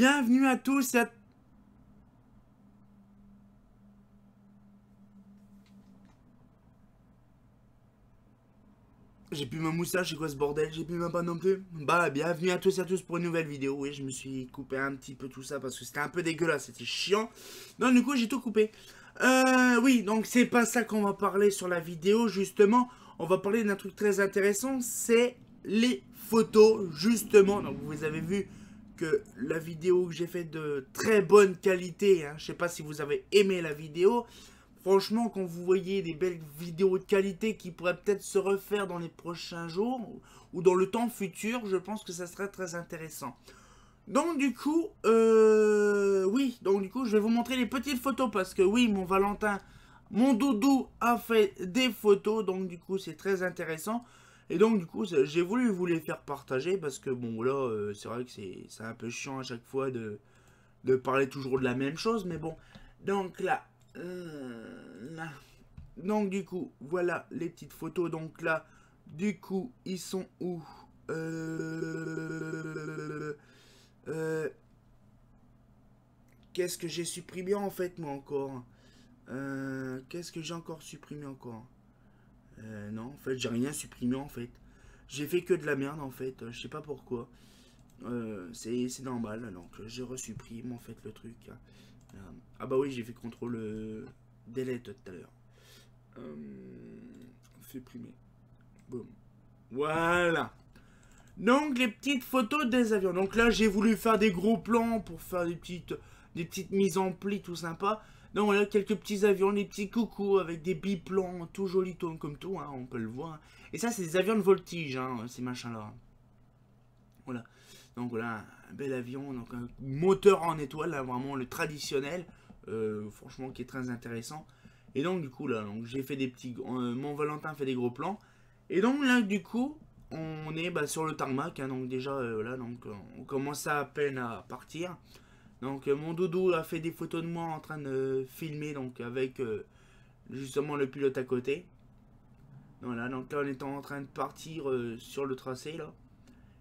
bienvenue à tous et à... J'ai plus ma moustache, c'est quoi ce bordel? J'ai plus ma panne non plus. Bah, bienvenue à tous et à tous pour une nouvelle vidéo. Oui, je me suis coupé un petit peu tout ça parce que c'était un peu dégueulasse, c'était chiant. Donc du coup, j'ai tout coupé. Oui, donc c'est pas ça qu'on va parler sur la vidéo, justement. On va parler d'un truc très intéressant, c'est les photos, justement. Donc vous avez vu que la vidéo que j'ai faite de très bonne qualité, hein. Je sais pas si vous avez aimé la vidéo. Franchement, quand vous voyez des belles vidéos de qualité qui pourraient peut-être se refaire dans les prochains jours ou dans le temps futur, je pense que ça serait très intéressant. Donc du coup, oui, donc du coup, je vais vous montrer les petites photos parce que oui, mon Valentin, mon doudou a fait des photos, donc du coup, c'est très intéressant. Et donc du coup, j'ai voulu vous les faire partager parce que bon, là, c'est vrai que c'est un peu chiant à chaque fois de parler toujours de la même chose, mais bon. Donc là, là. Donc du coup, voilà les petites photos. Donc là, du coup, ils sont où euh, Qu'est-ce que j'ai supprimé en fait, moi encore Qu'est-ce que j'ai encore supprimé encore Non, en fait, j'ai rien supprimé en fait. J'ai fait que de la merde en fait. Je sais pas pourquoi. C'est normal, donc je resupprime en fait le truc. Ah bah oui, j'ai fait contrôle delete tout à l'heure. Supprimer. Boum. Voilà. Donc les petites photos des avions. Donc là j'ai voulu faire des gros plans pour faire des petites mises en pli tout sympa. Donc voilà quelques petits avions, des petits coucous avec des biplans tout jolis comme tout, hein, on peut le voir. Et ça c'est des avions de voltige, hein, ces machins là. Voilà. Donc voilà un bel avion, donc un moteur en étoile, là, vraiment le traditionnel, franchement qui est très intéressant. Et donc du coup là, donc j'ai fait des petits, mon Valentin fait des gros plans. Et donc là du coup on est sur le tarmac, hein, donc déjà voilà, donc on commence à peine à partir. Donc mon doudou a fait des photos de moi en train de filmer, donc avec justement le pilote à côté. Voilà, donc là on est en train de partir sur le tracé là.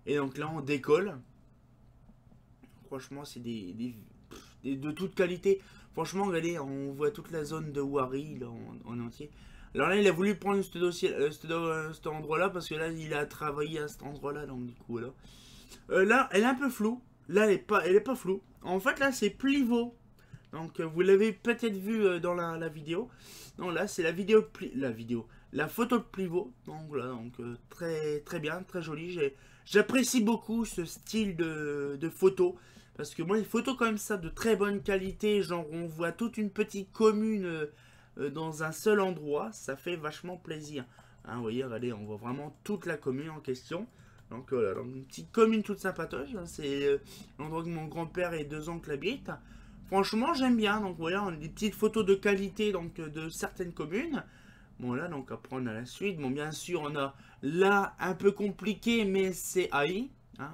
Et donc là on décolle. Franchement c'est de toute qualité. Franchement regardez, on voit toute la zone de Wari là, en entier. Alors là, il a voulu prendre cet endroit-là parce que là, il a travaillé à cet endroit-là, donc du coup, là. Là, elle est un peu floue. Là, elle est pas floue. En fait, là, c'est Plivo. Donc, vous l'avez peut-être vu dans la vidéo. Donc là, c'est la photo de Plivo. Donc voilà, donc très très bien, très joli. J'apprécie beaucoup ce style de photo. Parce que moi, les photos comme ça, de très bonne qualité, genre on voit toute une petite commune dans un seul endroit, ça fait vachement plaisir. Hein, vous voyez, regardez, on voit vraiment toute la commune en question. Donc voilà, donc une petite commune toute sympatoche. C'est l'endroit où mon grand-père et deux oncles habitent. Franchement, j'aime bien. Donc voilà, on a des petites photos de qualité donc de certaines communes. Bon là, donc après on a la suite. Bon, bien sûr, on a là un peu compliqué, mais c'est AI. Hein,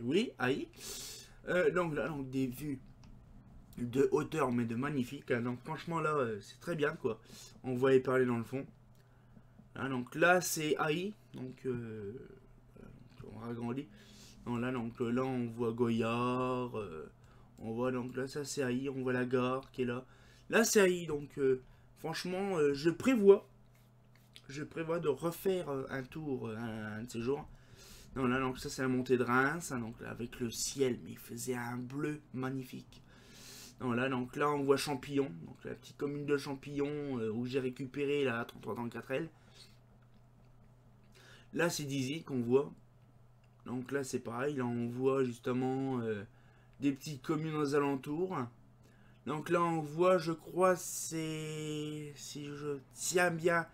oui, AI. Donc là, donc des vues de hauteur, mais de magnifique. Hein. Donc franchement là, c'est très bien quoi. On voit Éperlé dans le fond. Hein, donc là, c'est AI. Donc on agrandit. Donc là, on voit Goyard. On voit donc là, ça c'est AI. On voit la gare qui est là. Là, c'est AI. Donc franchement, je prévois de refaire un tour un de ces jours. Non, là, donc ça c'est la montée de Reims, hein, donc là, avec le ciel, mais il faisait un bleu magnifique. Non, là, donc là on voit Champillon, donc la petite commune de Champillon où j'ai récupéré la 3334L. Là c'est Dizzy qu'on voit. Donc là c'est pareil, là on voit justement des petites communes aux alentours. Donc là on voit, je crois, c'est, si je tiens bien,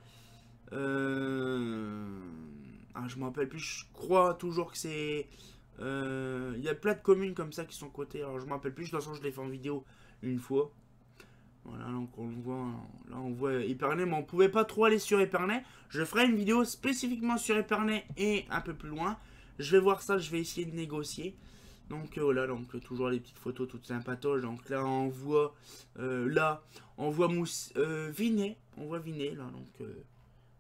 je me rappelle plus, je crois toujours que c'est, il y a plein de communes comme ça qui sont cotées, alors je me rappelle plus, de toute façon je l'ai fait en vidéo une fois. Voilà, donc on voit, là on voit Épernay, mais on pouvait pas trop aller sur Épernay. Je ferai une vidéo spécifiquement sur Épernay et un peu plus loin. Je vais voir ça, je vais essayer de négocier. Donc voilà, donc toujours les petites photos toutes sympatoches. Donc là on voit, Vinet, on voit Vinet là, donc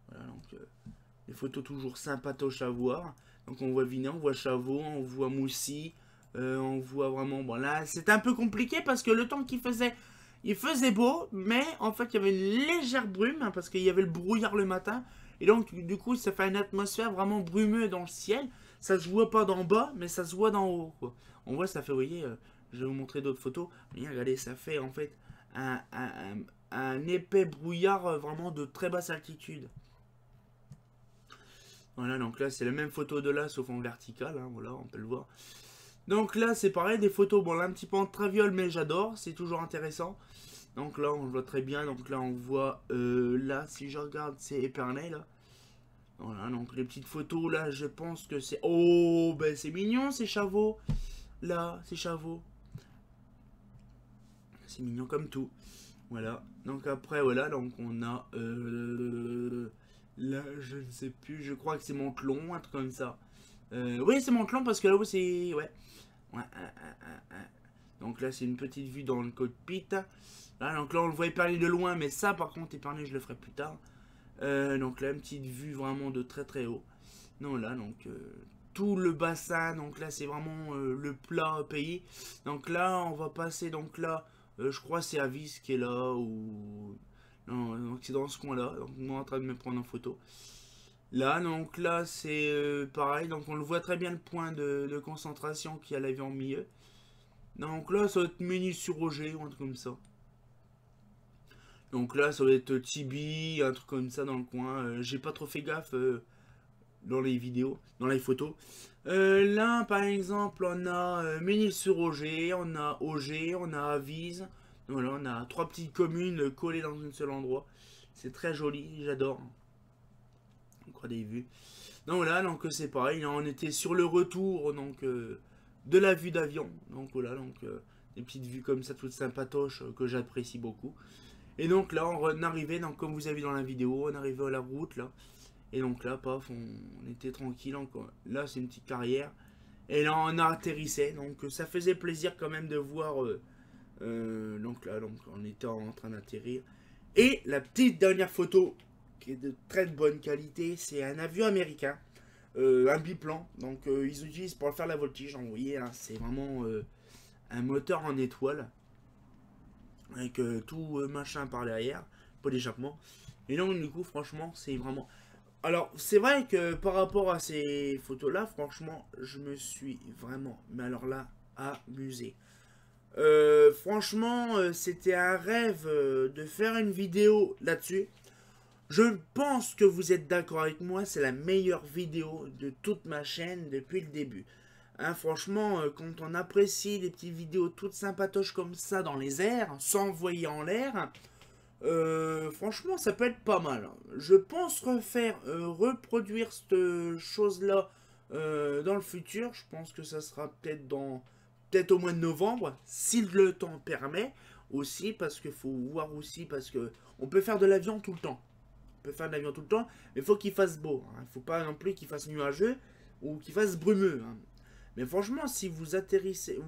voilà, donc les photos toujours sympatoches à voir. Donc on voit Vinet, on voit Chavaux, on voit Moussy, On voit vraiment, bon là c'était un peu compliqué parce que le temps qu'il faisait, il faisait beau, mais en fait il y avait une légère brume, hein, parce qu'il y avait le brouillard le matin. Et donc du coup ça fait une atmosphère vraiment brumeuse dans le ciel. Ça se voit pas d'en bas, mais ça se voit d'en haut, quoi. On voit, ça fait, vous voyez, je vais vous montrer d'autres photos. Mais regardez, ça fait en fait un épais brouillard vraiment de très basse altitude. Voilà, donc là c'est la même photo de là, sauf en vertical, hein, voilà, on peut le voir. Donc là c'est pareil, des photos, bon là un petit peu en traviole, mais j'adore, c'est toujours intéressant. Donc là on le voit très bien, donc là on voit, là si je regarde c'est Épernay là. Voilà, donc les petites photos là, je pense que c'est... Oh, ben c'est mignon ces chavots. Là, ces chavots. C'est mignon comme tout. Voilà, donc après voilà, donc on a... là, je ne sais plus, je crois que c'est Montelon, un truc comme ça. Oui, c'est Montelon parce que là-haut c'est... Ouais. Ouais, donc là c'est une petite vue dans le cockpit. Là, donc là on le voit Épernay de loin, mais ça par contre Épernay je le ferai plus tard. Donc là une petite vue vraiment de très très haut. Non là donc tout le bassin, donc là c'est vraiment le plat pays. Donc là on va passer, donc là je crois c'est Avis qui est là, ou non, donc c'est dans ce coin là, donc moi en train de me prendre en photo. Là donc là c'est pareil, donc on le voit très bien le point de concentration qu'il y a l'avion au milieu. Donc là ça va être Ménil-sur-Roger ou un truc comme ça. Donc là, ça va être Tibi, un truc comme ça dans le coin. J'ai pas trop fait gaffe dans les vidéos, dans les photos. Là, par exemple, on a Ménil-sur-Roger, on a Auger, on a Avise. Voilà, on a 3 petites communes collées dans un seul endroit. C'est très joli, j'adore. On croit des vues. Donc voilà, donc c'est pareil. On était sur le retour donc de la vue d'avion. Donc voilà, donc des petites vues comme ça, toutes sympatoches que j'apprécie beaucoup. Et donc là, on arrivait, donc, comme vous avez vu dans la vidéo, on arrivait à la route là. Et donc là, paf, on était tranquille encore. Là, c'est une petite carrière. Et là, on a atterrissé. Donc ça faisait plaisir quand même de voir. Donc là, donc, on était en train d'atterrir. Et la petite dernière photo, qui est de très bonne qualité, c'est un avion américain. Un biplan. Donc ils utilisent pour faire la voltige. Vous voyez, hein, c'est vraiment un moteur en étoile. Avec tout machin par derrière, pas d'échappement. Et donc du coup franchement c'est vraiment... Alors c'est vrai que par rapport à ces photos là, franchement je me suis vraiment, mais alors là, amusé. Franchement c'était un rêve de faire une vidéo là-dessus. Je pense que vous êtes d'accord avec moi, c'est la meilleure vidéo de toute ma chaîne depuis le début. Hein, franchement, quand on apprécie les petites vidéos toutes sympatoches comme ça dans les airs, sans envoyer en l'air, franchement, ça peut être pas mal. Je pense reproduire cette chose-là dans le futur. Je pense que ça sera peut-être au mois de novembre, si le temps permet, aussi, parce qu'il faut voir aussi, parce que on peut faire de l'avion tout le temps. On peut faire de l'avion tout le temps, mais il faut qu'il fasse beau. Il ne faut pas non plus qu'il fasse nuageux ou qu'il fasse brumeux. Hein. Mais franchement, si vous atterrissez,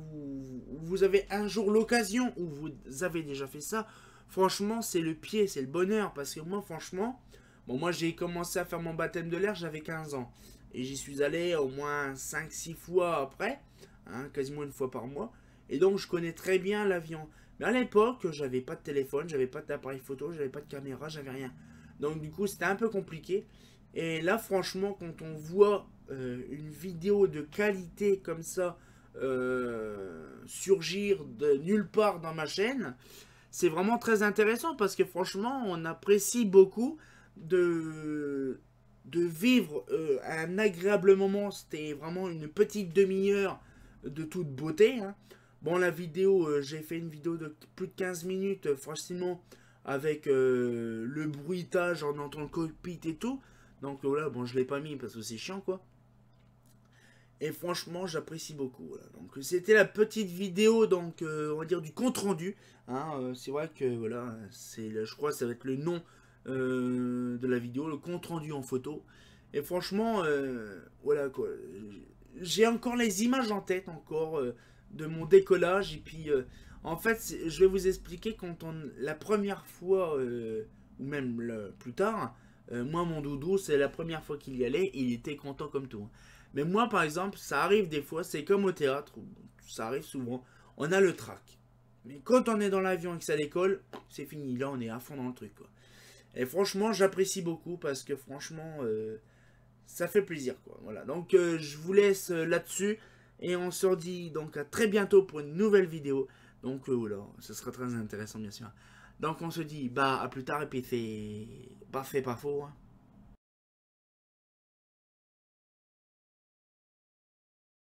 vous avez un jour l'occasion, ou vous avez déjà fait ça, franchement, c'est le pied, c'est le bonheur. Parce que moi, franchement, bon, moi j'ai commencé à faire mon baptême de l'air, j'avais 15 ans. Et j'y suis allé au moins 5-6 fois après, hein, quasiment une fois par mois. Et donc, je connais très bien l'avion. Mais à l'époque, j'avais pas de téléphone, j'avais pas d'appareil photo, j'avais pas de caméra, j'avais rien. Donc, du coup, c'était un peu compliqué. Et là, franchement, quand on voit une vidéo de qualité comme ça surgir de nulle part dans ma chaîne, c'est vraiment très intéressant parce que franchement, on apprécie beaucoup de vivre un agréable moment. C'était vraiment une petite demi-heure de toute beauté. Hein. Bon, la vidéo, j'ai fait une vidéo de plus de 15 minutes, facilement, avec le bruitage, on entend le cockpit et tout. Donc voilà, bon, je l'ai pas mis parce que c'est chiant, quoi. Et franchement, j'apprécie beaucoup. Voilà. Donc c'était la petite vidéo, donc on va dire du compte rendu. Hein, c'est vrai que voilà, je crois que ça va être le nom de la vidéo, le compte rendu en photo. Et franchement, voilà quoi. J'ai encore les images en tête encore de mon décollage. Et puis en fait, je vais vous expliquer la première fois ou même plus tard. Moi, mon doudou, c'est la première fois qu'il y allait, il était content comme tout. Mais moi, par exemple, ça arrive des fois, c'est comme au théâtre, ça arrive souvent, on a le trac. Mais quand on est dans l'avion et que ça décolle, c'est fini, là on est à fond dans le truc, quoi. Et franchement, j'apprécie beaucoup parce que franchement, ça fait plaisir, quoi. Voilà, donc je vous laisse là-dessus et on se redit donc à très bientôt pour une nouvelle vidéo. Donc voilà, ce sera très intéressant, bien sûr. Donc on se dit, bah à plus tard et puis c'est pas fait, pas faux, hein.